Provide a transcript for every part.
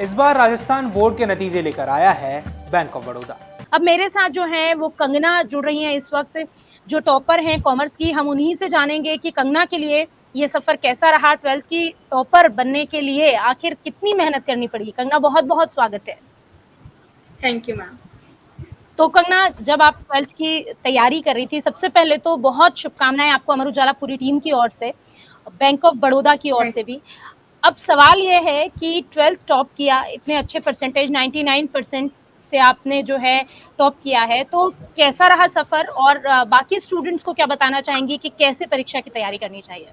इस बार राजस्थान बोर्ड के नतीजे लेकर आया है बैंक ऑफ बड़ौदा। अब मेरे साथ जो है वो कंगना जुड़ रही हैं इस वक्त, जो टॉपर हैं कॉमर्स की। हम उन्हीं से जानेंगे कि कंगना के लिए ये सफर कैसा रहा, 12th की टॉपर बनने के लिए आखिर कितनी मेहनत करनी पड़ी। कंगना, बहुत बहुत स्वागत है। Thank you ma'am. तो कंगना, जब आप 12th की तैयारी कर रही थी, सबसे पहले तो बहुत शुभकामनाएं आपको अमर उजाला पूरी टीम की ओर से, बैंक ऑफ बड़ौदा की ओर थैंक से भी। अब सवाल ये है कि 12th टॉप किया, इतने अच्छे परसेंटेज 99% से आपने जो है टॉप किया है, तो कैसा रहा सफर, और बाकी स्टूडेंट्स को क्या बताना चाहेंगी कि कैसे परीक्षा की तैयारी करनी चाहिए?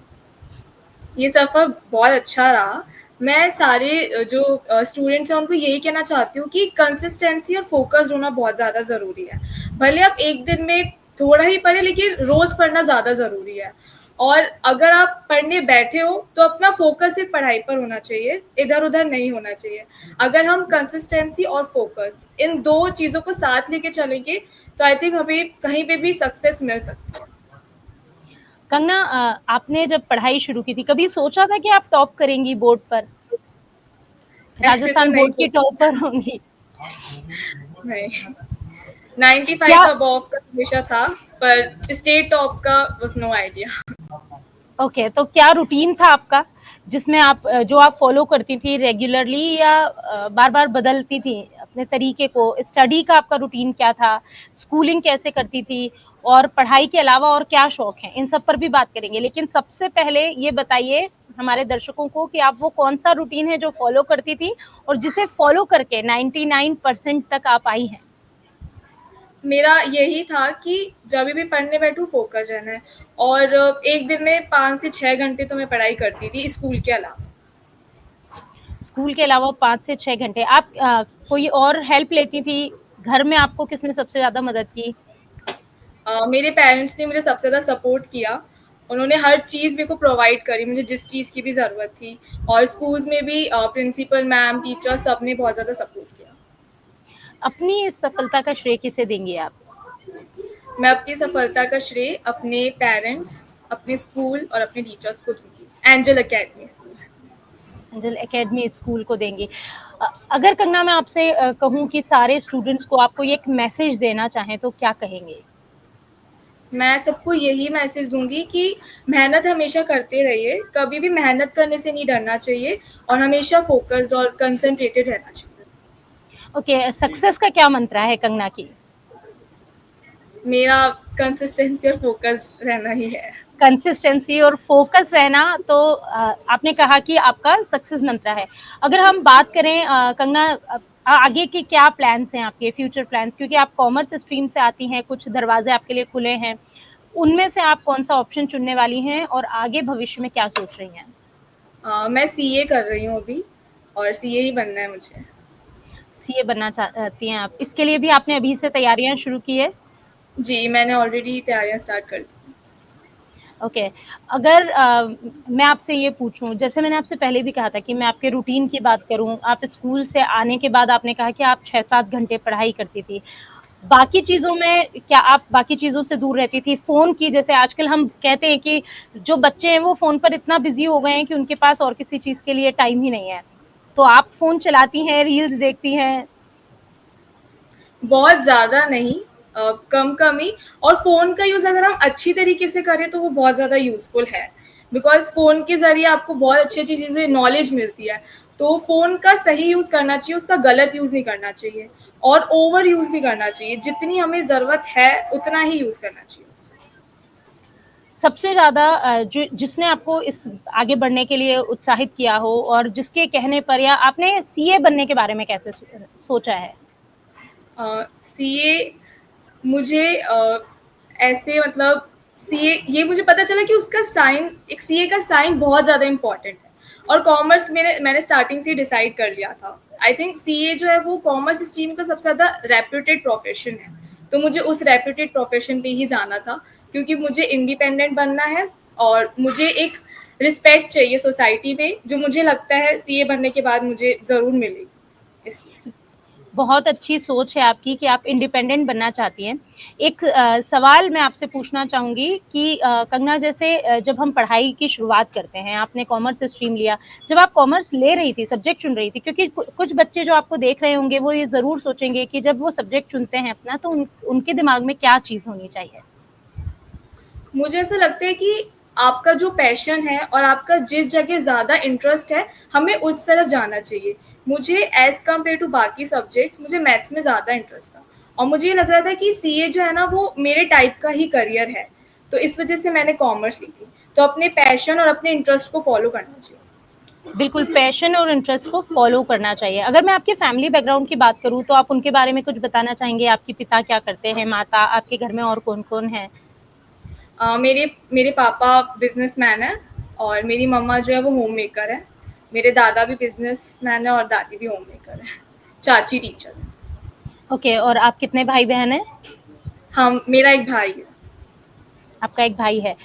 ये सफ़र बहुत अच्छा रहा। मैं सारे जो स्टूडेंट्स हैं उनको यही कहना चाहती हूँ कि कंसिस्टेंसी और फोकस होना बहुत ज़्यादा ज़रूरी है। भले आप एक दिन में थोड़ा ही पढ़ें, लेकिन रोज़ पढ़ना ज़्यादा ज़रूरी है। और अगर आप पढ़ने बैठे हो तो अपना फोकस सिर्फ पढ़ाई पर होना चाहिए, इधर उधर नहीं होना चाहिए। अगर हम कंसिस्टेंसी और फोकस्ड इन दो चीज़ों को साथ लेके चलेंगे तो आई थिंक हमें कहीं पे भी सक्सेस मिल सकती है। कंगना, आपने जब पढ़ाई शुरू की थी, कभी सोचा था कि आप टॉप करेंगी बोर्ड पर, ऐसे तो राजस्थान नहीं बोर्ड की सोचा टॉपर होंगी? नहीं। 95 क्या? अबव का हमेशा था, पर स्टेट टॉप का वाज़ नो आइडिया। ओके, तो क्या रूटीन था आपका जिसमें आप जो आप फॉलो करती थी रेगुलरली, या बार बार बदलती थी अपने तरीके को? स्टडी का आपका रूटीन क्या था, स्कूलिंग कैसे करती थी, और पढ़ाई के अलावा और क्या शौक हैं, इन सब पर भी बात करेंगे। लेकिन सबसे पहले ये बताइए हमारे दर्शकों को कि आप वो कौन सा रूटीन है जो फॉलो करती थी और जिसे फॉलो करके 99% तक आप आई हैं। मेरा यही था कि जब भी पढ़ने बैठूँ फ़ोकस रहना है, और एक दिन में 5 से 6 घंटे तो मैं पढ़ाई करती थी स्कूल के अलावा। स्कूल के अलावा 5 से 6 घंटे आप कोई और हेल्प लेती थी? घर में आपको किसने सबसे ज्यादा मदद की? मेरे पेरेंट्स ने मुझे सबसे ज़्यादा सपोर्ट किया। उन्होंने हर चीज़ मेरे को प्रोवाइड करी, मुझे जिस चीज़ की भी ज़रूरत थी। और स्कूल्स में भी प्रिंसिपल मैम, टीचर सब ने बहुत ज़्यादा सपोर्ट किया। अपनी इस सफलता का श्रेय किसे देंगे आप? मैं अपनी सफलता का श्रेय अपने पेरेंट्स, अपने स्कूल और अपने टीचर्स को दूँगी। Angel academy school. Angel academy school को देंगे। अगर कंगना मैं आपसे कहूँ कि सारे स्टूडेंट्स को आपको ये एक मैसेज देना चाहें तो क्या कहेंगे? मैं सबको यही मैसेज दूँगी कि मेहनत हमेशा करते रहिए, कभी भी मेहनत करने से नहीं डरना चाहिए और हमेशा फ़ोकस्ड और कंसंट्रेटेड रहना चाहिए। ओके, सक्सेस का क्या मंत्र है कंगना की? मेरा कंसिस्टेंसी और फ़ोकस रहना ही है। कंसिस्टेंसी और फोकस रहना, तो आपने कहा कि आपका सक्सेस मंत्र है। अगर हम बात करें कंगना, आगे के क्या प्लान्स हैं आपके, फ्यूचर प्लान्स? क्योंकि आप कॉमर्स स्ट्रीम से आती हैं, कुछ दरवाजे आपके लिए खुले हैं, उनमें से आप कौन सा ऑप्शन चुनने वाली हैं और आगे भविष्य में क्या सोच रही हैं? मैं सीए कर रही हूँ अभी, और सीए ही बनना है मुझे। सीए बनना चाहती हैं आप? इसके लिए भी आपने अभी से तैयारियां शुरू की है? जी, मैंने ऑलरेडी तैयारियाँ स्टार्ट कर दी। ओके। अगर मैं आपसे ये पूछूं, जैसे मैंने आपसे पहले भी कहा था कि मैं आपके रूटीन की बात करूं, आप स्कूल से आने के बाद आपने कहा कि आप 6-7 घंटे पढ़ाई करती थी। बाकी चीज़ों में क्या आप बाकी चीज़ों से दूर रहती थी? फ़ोन की, जैसे आजकल हम कहते हैं कि जो बच्चे हैं वो फ़ोन पर इतना बिज़ी हो गए हैं कि उनके पास और किसी चीज़ के लिए टाइम ही नहीं है। तो आप फ़ोन चलाती हैं, रील्स देखती हैं? बहुत ज़्यादा नहीं, कम-कम ही। और फ़ोन का यूज़ अगर हम अच्छी तरीके से करें तो वो बहुत ज़्यादा यूज़फुल है। बिकॉज़ फ़ोन के ज़रिए आपको बहुत अच्छी-अच्छी चीज़ें, नॉलेज मिलती है। तो फ़ोन का सही यूज़ करना चाहिए, उसका गलत यूज़ नहीं करना चाहिए और ओवर यूज़ नहीं करना चाहिए। जितनी हमें ज़रूरत है उतना ही यूज़ करना चाहिए उसे। सबसे ज़्यादा जिसने आपको इस आगे बढ़ने के लिए उत्साहित किया हो, और जिसके कहने पर, या आपने सीए बनने के बारे में कैसे सोचा है? सीए मुझे ऐसे मतलब सीए ये मुझे पता चला कि उसका साइन, एक सीए का साइन बहुत ज़्यादा इम्पोर्टेंट है। और कॉमर्स मैंने स्टार्टिंग से ही डिसाइड कर लिया था। आई थिंक सीए जो है वो कॉमर्स स्ट्रीम का सबसे ज़्यादा रेप्यूटेड प्रोफेशन है। तो मुझे उस रेप्यूटेड प्रोफेशन पे ही जाना था, क्योंकि मुझे इंडिपेंडेंट बनना है और मुझे एक रिस्पेक्ट चाहिए सोसाइटी में, जो मुझे लगता है सीए बनने के बाद मुझे ज़रूर मिलेगी, इसलिए। बहुत अच्छी सोच है आपकी कि आप इंडिपेंडेंट बनना चाहती हैं। एक सवाल मैं आपसे पूछना चाहूँगी कि कंगना जैसे जब हम पढ़ाई की शुरुआत करते हैं, आपने कॉमर्स स्ट्रीम लिया, जब आप कॉमर्स ले रही थी, सब्जेक्ट चुन रही थी, क्योंकि कुछ बच्चे जो आपको देख रहे होंगे वो ये ज़रूर सोचेंगे कि जब वो सब्जेक्ट चुनते हैं अपना तो उनके दिमाग में क्या चीज़ होनी चाहिए? मुझे ऐसा लगता है कि आपका जो पैशन है और आपका जिस जगह ज़्यादा इंटरेस्ट है, हमें उस तरफ जाना चाहिए। मुझे एज़ कम्पेयर टू बाकी सब्जेक्ट्स मुझे मैथ्स में ज़्यादा इंटरेस्ट था और मुझे ये लग रहा था कि सीए जो है ना वो मेरे टाइप का ही करियर है, तो इस वजह से मैंने कॉमर्स ली थी। तो अपने पैशन और अपने इंटरेस्ट को फ़ॉलो करना चाहिए। बिल्कुल, पैशन और इंटरेस्ट को फ़ॉलो करना चाहिए। अगर मैं आपके फैमिली बैकग्राउंड की बात करूँ तो आप उनके बारे में कुछ बताना चाहेंगे? आपके पिता क्या करते हैं? माता, आपके घर में और कौन-कौन है? मेरे मेरे पापा बिजनेसमैन हैं और मेरी मम्मा जो है वो होम मेकर है। मेरे दादा भी बिजनेसमैन है और दादी भी होम मेकर है। चाची टीचर है। ओके, और आप कितने भाई-बहन हैं? मेरा एक भाई है। आपका एक भाई है।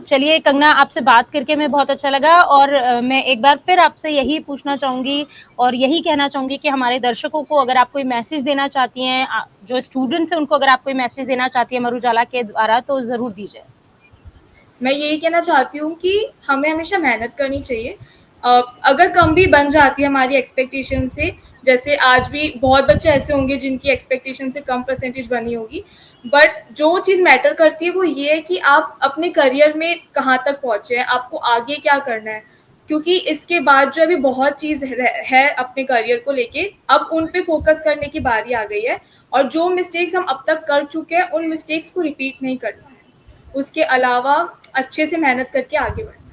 चलिए कंगना, आपसे बात करके मैं बहुत अच्छा लगा और मैं एक बार फिर आपसे यही पूछना चाहूँगी और यही कहना चाहूँगी कि हमारे दर्शकों को अगर आप कोई मैसेज देना चाहती हैं, जो स्टूडेंट्स हैं उनको अगर आप कोई मैसेज देना चाहती हैं अमर उजाला के द्वारा तो ज़रूर दीजिए। मैं यही कहना चाहती हूँ कि हमें हमेशा मेहनत करनी चाहिए। अगर कम भी बन जाती है हमारी एक्सपेक्टेशन से, जैसे आज भी बहुत बच्चे ऐसे होंगे जिनकी एक्सपेक्टेशन से कम परसेंटेज बनी होगी, बट जो चीज़ मैटर करती है वो ये है कि आप अपने करियर में कहाँ तक पहुँचे हैं, आपको आगे क्या करना है। क्योंकि इसके बाद जो अभी बहुत चीज़ है अपने करियर को लेके, अब उन पे फोकस करने की बारी आ गई है और जो मिस्टेक्स हम अब तक कर चुके हैं उन मिस्टेक्स को रिपीट नहीं करना है। उसके अलावा अच्छे से मेहनत करके आगे बढ़ना है।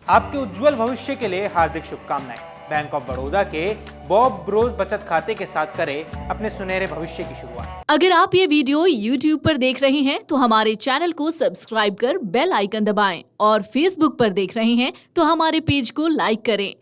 आपके उज्जवल भविष्य के लिए हार्दिक शुभकामनाएं। बैंक ऑफ बड़ौदा के बॉब ब्रोस बचत खाते के साथ करें अपने सुनहरे भविष्य की शुरुआत। अगर आप ये वीडियो YouTube पर देख रहे हैं तो हमारे चैनल को सब्सक्राइब कर बेल आइकन दबाएं और Facebook पर देख रहे हैं तो हमारे पेज को लाइक करें।